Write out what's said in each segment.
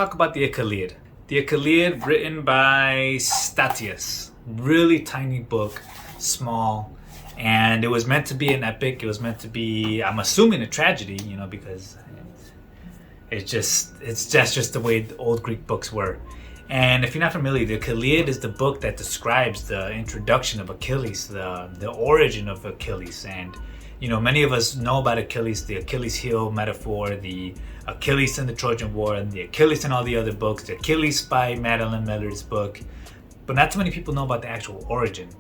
Talk about the Achilleid. The Achilleid, written by Statius. Really tiny book, small, and it was meant to be an epic. It was meant to be, I'm assuming, a tragedy, because it's just the way the old Greek books were. And if you're not familiar, the Achilleid is the book that describes the introduction of Achilles, the origin of Achilles. And many of us know about Achilles, the Achilles heel metaphor, the Achilles in the Trojan War, and the Achilles in all the other books, the Achilles by Madeline Miller's book. But not too many people know about the actual origin.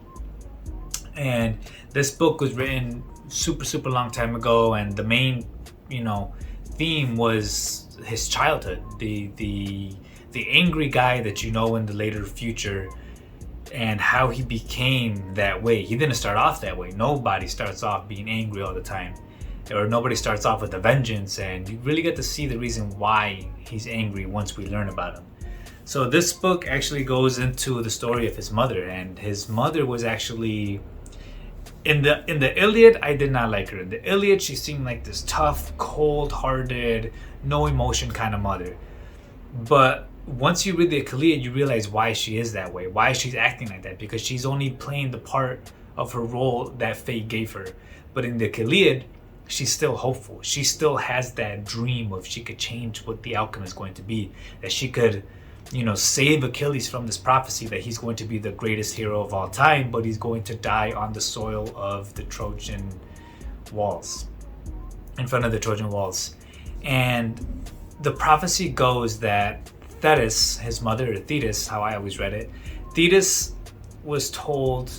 And this book was written super long time ago, and the main, theme was his childhood. The angry guy that in the later future, and how he became that way. He didn't start off that way. Nobody starts off being angry all the time, or nobody starts off with a vengeance, and you really get to see the reason why he's angry once we learn about him. So this book actually goes into the story of his mother, and his mother was actually in the Iliad. I did not like her. In the Iliad, she seemed like this tough, cold-hearted, no emotion kind of mother. But once you read the Achilleid, you realize why she is that way, why she's acting like that, because she's only playing the part of her role that fate gave her. But in the Achilleid, she's still hopeful. She still has that dream of she could change what the outcome is going to be, that she could, save Achilles from this prophecy that he's going to be the greatest hero of all time, but he's going to die on the soil of the Trojan walls, in front of the Trojan walls. And the prophecy goes that Thetis, his mother, or Thetis, how I always read it, Thetis was told,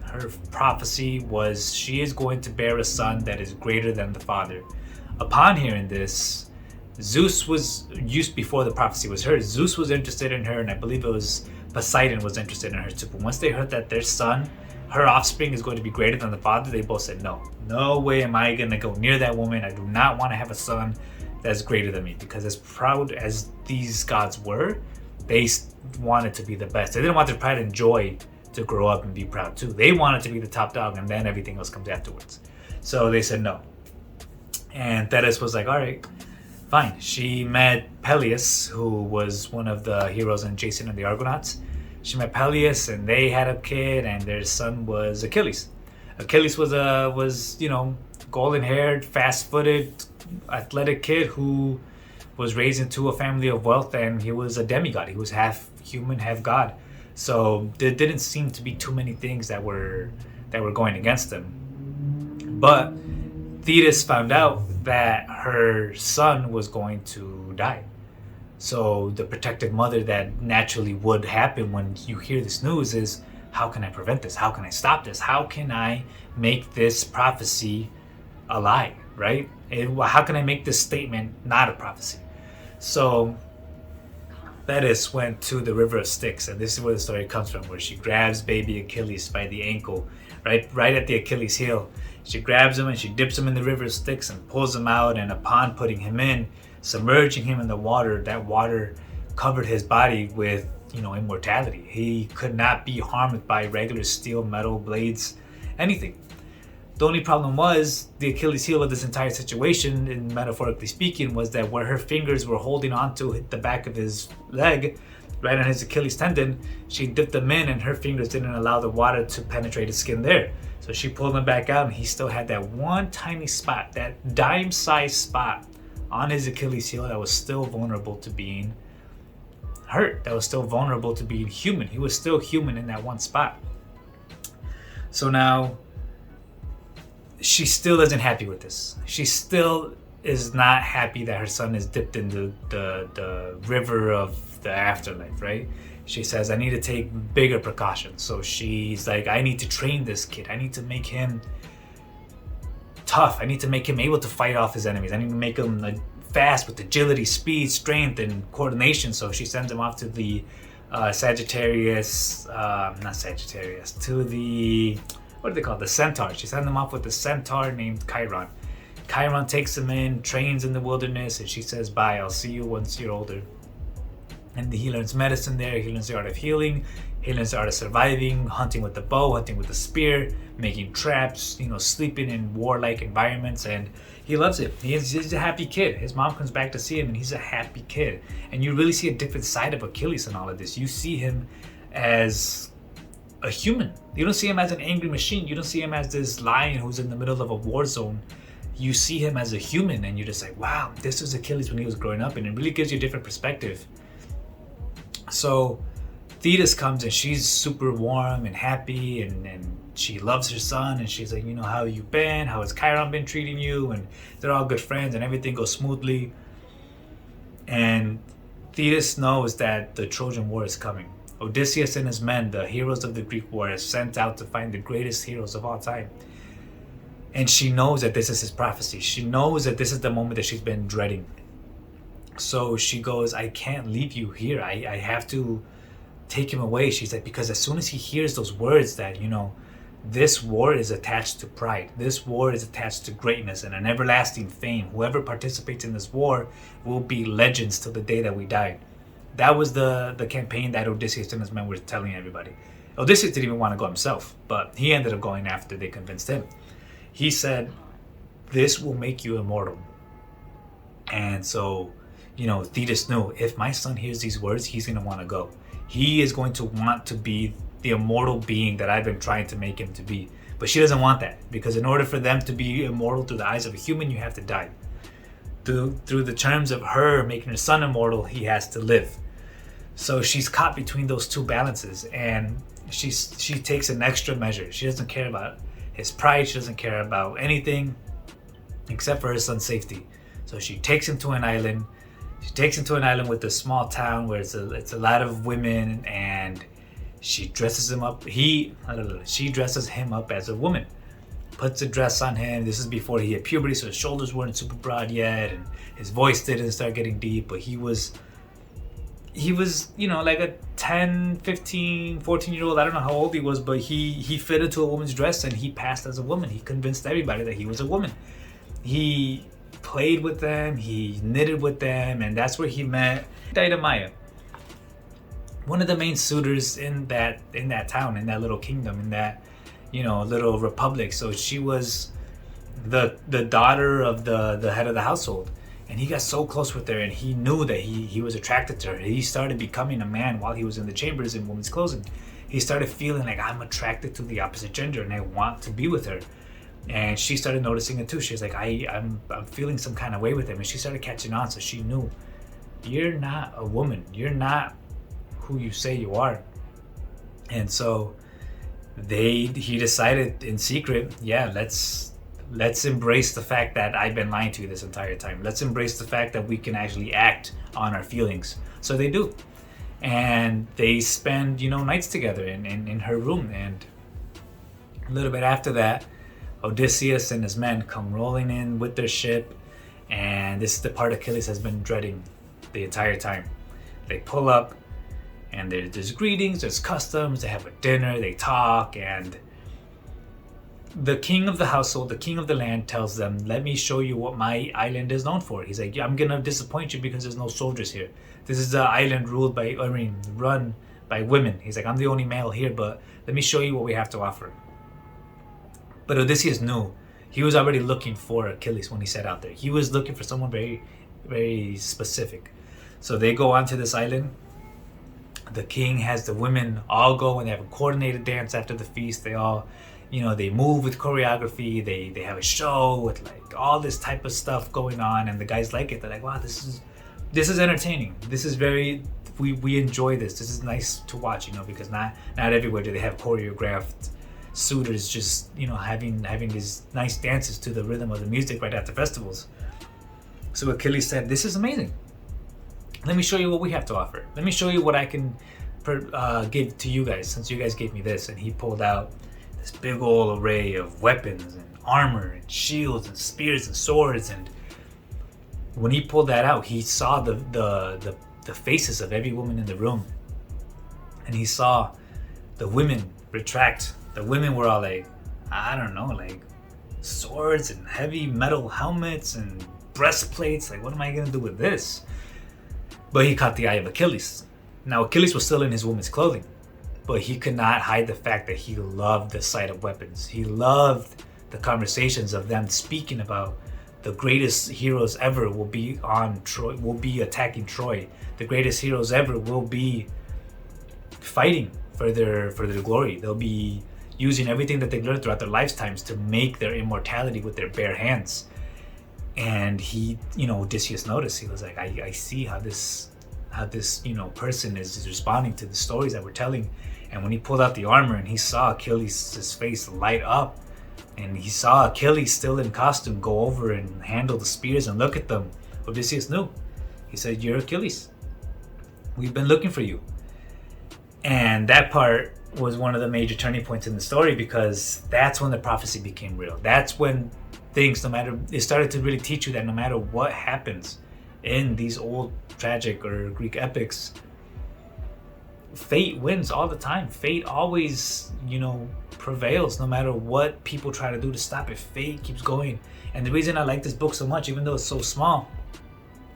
her prophecy was, she is going to bear a son that is greater than the father. Upon hearing this, Zeus was used before the prophecy was heard. Zeus was interested in her, and I believe it was Poseidon was interested in her too. But once they heard that their son, her offspring, is going to be greater than the father, they both said, no way am I going to go near that woman. I do not want to have a son that's greater than me, because as proud as these gods were, they wanted to be the best. They didn't want their pride and joy to grow up and be proud too. They wanted to be the top dog, and then everything else comes afterwards. So they said no. And Thetis was like, all right, fine. She met Peleus, who was one of the heroes in Jason and the Argonauts. She met Peleus, and they had a kid, and their son was Achilles. Achilles was golden-haired, fast-footed, athletic kid who was raised into a family of wealth, and he was a demigod. He was half human, half god. So there didn't seem to be too many things that were going against him. But Thetis found out that her son was going to die. So the protective mother that naturally would happen when you hear this news is, how can I prevent this? How can I stop this? How can I make this prophecy a lie, right? How can I make this statement not a prophecy? So Thetis went to the river of Styx, and this is where the story comes from, where she grabs baby Achilles by the ankle, right at the Achilles heel. She grabs him and she dips him in the river of Styx and pulls him out, and upon putting him in, submerging him in the water, that water covered his body with, immortality. He could not be harmed by regular steel, metal, blades, anything. The only problem was the Achilles heel of this entire situation, and metaphorically speaking, was that where her fingers were holding onto the back of his leg, right on his Achilles tendon, she dipped them in, and her fingers didn't allow the water to penetrate his skin there. So she pulled him back out, and he still had that one tiny spot, that dime-sized spot on his Achilles heel that was still vulnerable to being hurt, that was still vulnerable to being human. He was still human in that one spot. So now, she still isn't happy with this. She still is not happy that her son is dipped in the river of the afterlife, right? She says, I need to take bigger precautions. So she's like, I need to train this kid. I need to make him tough. I need to make him able to fight off his enemies. I need to make him fast with agility, speed, strength, and coordination. So she sends him off to the to the, what do they call it? The centaur. She sent him off with a centaur named Chiron. Chiron takes him in, trains in the wilderness, and she says, bye, I'll see you once you're older. And he learns medicine there. He learns the art of healing. He learns the art of surviving, hunting with the bow, hunting with the spear, making traps, sleeping in warlike environments. And he loves it. He's a happy kid. His mom comes back to see him and he's a happy kid. And you really see a different side of Achilles in all of this. You see him as a human. You don't see him as an angry machine. You don't see him as this lion who's in the middle of a war zone. You see him as a human, and you're just like, wow, this was Achilles when he was growing up. And it really gives you a different perspective. So Thetis comes and she's super warm and happy, and she loves her son, and she's like, how you been? How has Chiron been treating you? And they're all good friends and everything goes smoothly. And Thetis knows that the Trojan War is coming. Odysseus and his men, the heroes of the Greek war, are sent out to find the greatest heroes of all time. And she knows that this is his prophecy. She knows that this is the moment that she's been dreading. So she goes, I can't leave you here. I have to take him away. She's like, because as soon as he hears those words that, this war is attached to pride. This war is attached to greatness and an everlasting fame. Whoever participates in this war will be legends till the day that we die. That was the campaign that Odysseus and his men were telling everybody. Odysseus didn't even want to go himself, but he ended up going after they convinced him. He said, this will make you immortal. And so, Thetis knew, if my son hears these words, he's going to want to go. He is going to want to be the immortal being that I've been trying to make him to be. But she doesn't want that, because in order for them to be immortal through the eyes of a human, you have to die. Through the terms of her making her son immortal, he has to live. So she's caught between those two balances, and she takes an extra measure. She doesn't care about his pride. She doesn't care about anything except for her son's safety. So she takes him to an island. She takes him to an island with a small town where it's a lot of women, and she dresses him up. She dresses him up as a woman, puts a dress on him. This is before he hit puberty, so his shoulders weren't super broad yet, and his voice didn't start getting deep, but he was like a 10, 15, 14-year-old. I don't know how old he was, but he fit into a woman's dress and he passed as a woman. He convinced everybody that he was a woman. He played with them, he knitted with them, and that's where he met Maya, one of the main suitors in that town, in that little kingdom, in that little republic. So she was the daughter of the head of the household. And he got so close with her, and he knew that he was attracted to her. He started becoming a man while he was in the chambers in women's clothing. He started feeling like, I'm attracted to the opposite gender and I want to be with her. And she started noticing it too. She's like, I'm feeling some kind of way with him. And she started catching on. So she knew, you're not a woman. You're not who you say you are. And so he decided in secret, let's embrace the fact that I've been lying to you this entire time. Let's embrace the fact that we can actually act on our feelings. So they do. And they spend, nights together in her room. And a little bit after that, Odysseus and his men come rolling in with their ship. And this is the part Achilles has been dreading the entire time. They pull up, and there's greetings, there's customs, they have a dinner, they talk, and the king of the household, the king of the land, tells them, let me show you what my island is known for. He's like, I'm gonna disappoint you because there's no soldiers here. This is an island run by women. He's like, I'm the only male here, but let me show you what we have to offer. But Odysseus knew. He was already looking for Achilles when he set out there. He was looking for someone very, very specific. So they go onto this island. The king has the women all go, and they have a coordinated dance after the feast. They all, they move with choreography. They have a show with like all this type of stuff going on, and the guys like it. They're like, wow, this is entertaining. This is we enjoy this. This is nice to watch, because not everywhere do they have choreographed suitors just having these nice dances to the rhythm of the music right after festivals. So Achilles said, this is amazing. Let me show you what we have to offer. Let me show you what I can give to you guys, since you guys gave me this. And he pulled out this big old array of weapons and armor and shields and spears and swords. And when he pulled that out, he saw the faces of every woman in the room. And he saw the women retract. The women were all like, I don't know, like swords and heavy metal helmets and breastplates. Like, what am I gonna do with this? but he caught the eye of Achilles. Now Achilles was still in his woman's clothing, but he could not hide the fact that he loved the sight of weapons. He loved the conversations of them speaking about the greatest heroes ever will be on Troy, will be attacking Troy. The greatest heroes ever will be fighting for their glory. They'll be using everything that they've learned throughout their lifetimes to make their immortality with their bare hands. And he, Odysseus noticed. He was like, I see how this person is responding to the stories that we're telling. And when he pulled out the armor and he saw Achilles' face light up, and he saw Achilles still in costume go over and handle the spears and look at them, Odysseus knew. He said, "You're Achilles. We've been looking for you." And that part was one of the major turning points in the story, because that's when the prophecy became real. That's when things, it started to really teach you that no matter what happens in these old tragic or Greek epics, fate wins all the time. Fate always, prevails no matter what people try to do to stop it. Fate keeps going. And the reason I like this book so much, even though it's so small,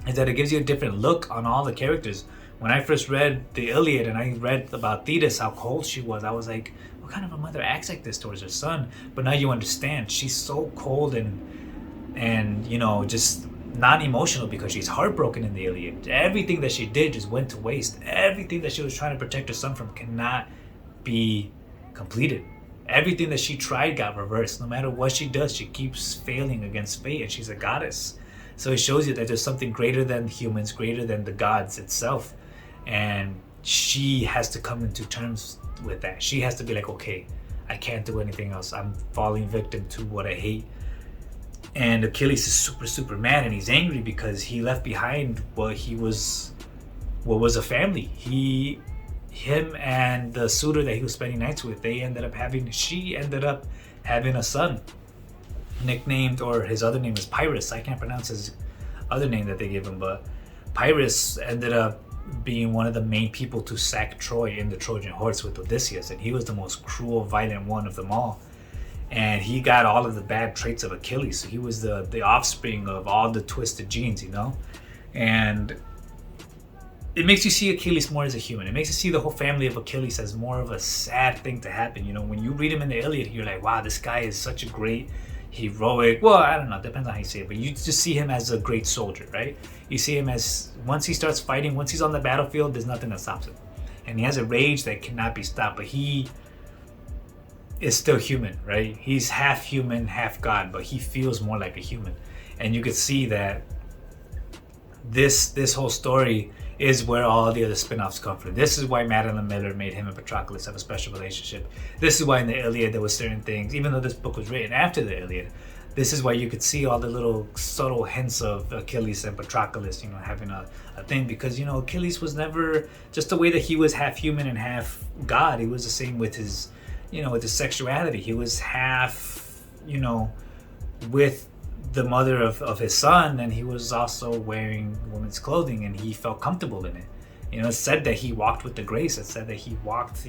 is that it gives you a different look on all the characters. When I first read the Iliad and I read about Thetis, how cold she was, I was like, what kind of a mother acts like this towards her son? But now you understand, she's so cold and just non-emotional because she's heartbroken in the Iliad. Everything that she did just went to waste. Everything that she was trying to protect her son from cannot be completed. Everything that she tried got reversed. No matter what she does, she keeps failing against fate, and she's a goddess. So it shows you that there's something greater than humans, greater than the gods itself. And she has to come into terms with that. She has to be like, okay, I can't do anything else. I'm falling victim to what I hate. And Achilles is super, super mad, and he's angry because he left behind what was a family. Him and the suitor that he was spending nights with, she ended up having a son, nicknamed, or his other name is Pyrrhus. I can't pronounce his other name that they gave him, but Pyrrhus ended up being one of the main people to sack Troy in the Trojan horse with Odysseus, and he was the most cruel, violent one of them all. And he got all of the bad traits of Achilles. So he was the offspring of all the twisted genes, And it makes you see Achilles more as a human. It makes you see the whole family of Achilles as more of a sad thing to happen. When you read him in the Iliad, you're like, wow, this guy is such a great, heroic, well, I don't know, depends on how you say it, but you just see him as a great soldier, right? You see him as, once he starts fighting, once he's on the battlefield, there's nothing that stops him. And he has a rage that cannot be stopped, but he is still human, right? He's half human, half god, but he feels more like a human. And you could see that this whole story is where all the other spin-offs come from. This is why Madeline Miller made him and Patroclus have a special relationship. This is why in the Iliad there was certain things, even though this book was written after the Iliad, this is why you could see all the little subtle hints of Achilles and Patroclus, having a thing, because Achilles was never just the way that he was half human and half god. He was the same with his with his sexuality. He was half with the mother of his son, and he was also wearing women's clothing, and he felt comfortable in it. It's said that he walked with the grace. It's said that he walked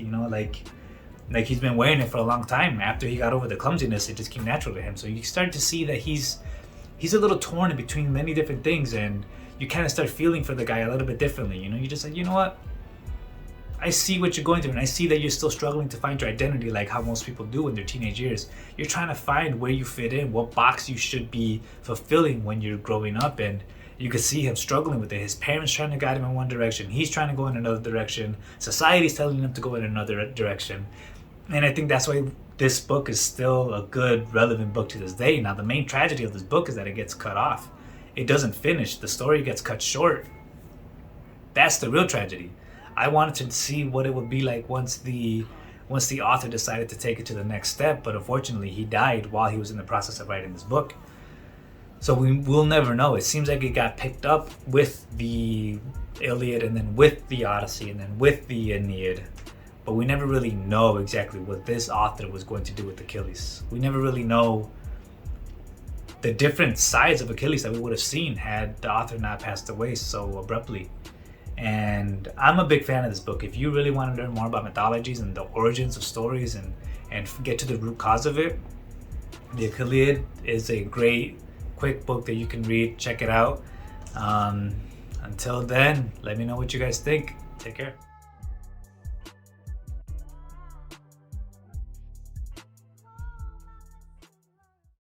like he's been wearing it for a long time. After he got over the clumsiness, it just came natural to him. So you start to see that he's a little torn in between many different things, and you kind of start feeling for the guy a little bit differently. You just like, you know what, I see what you're going through, and I see that you're still struggling to find your identity, like how most people do in their teenage years. You're trying to find where you fit in, what box you should be fulfilling when you're growing up, and you can see him struggling with it. His parents trying to guide him in one direction, he's trying to go in another direction, society's telling him to go in another direction. And I think that's why this book is still a good, relevant book to this day. Now, the main tragedy of this book is that it gets cut off. It doesn't finish. The story gets cut short. That's the real tragedy. I wanted to see what it would be like once the author decided to take it to the next step, but unfortunately he died while he was in the process of writing this book. So we'll never know. It seems like it got picked up with the Iliad, and then with the Odyssey, and then with the Aeneid, but we never really know exactly what this author was going to do with Achilles. We never really know the different sides of Achilles that we would have seen had the author not passed away so abruptly. And I'm a big fan of this book. If you really want to learn more about mythologies and the origins of stories and get to the root cause of it, the Achilleid is a great, quick book that you can read. Check it out. Until then, let me know what you guys think. Take care.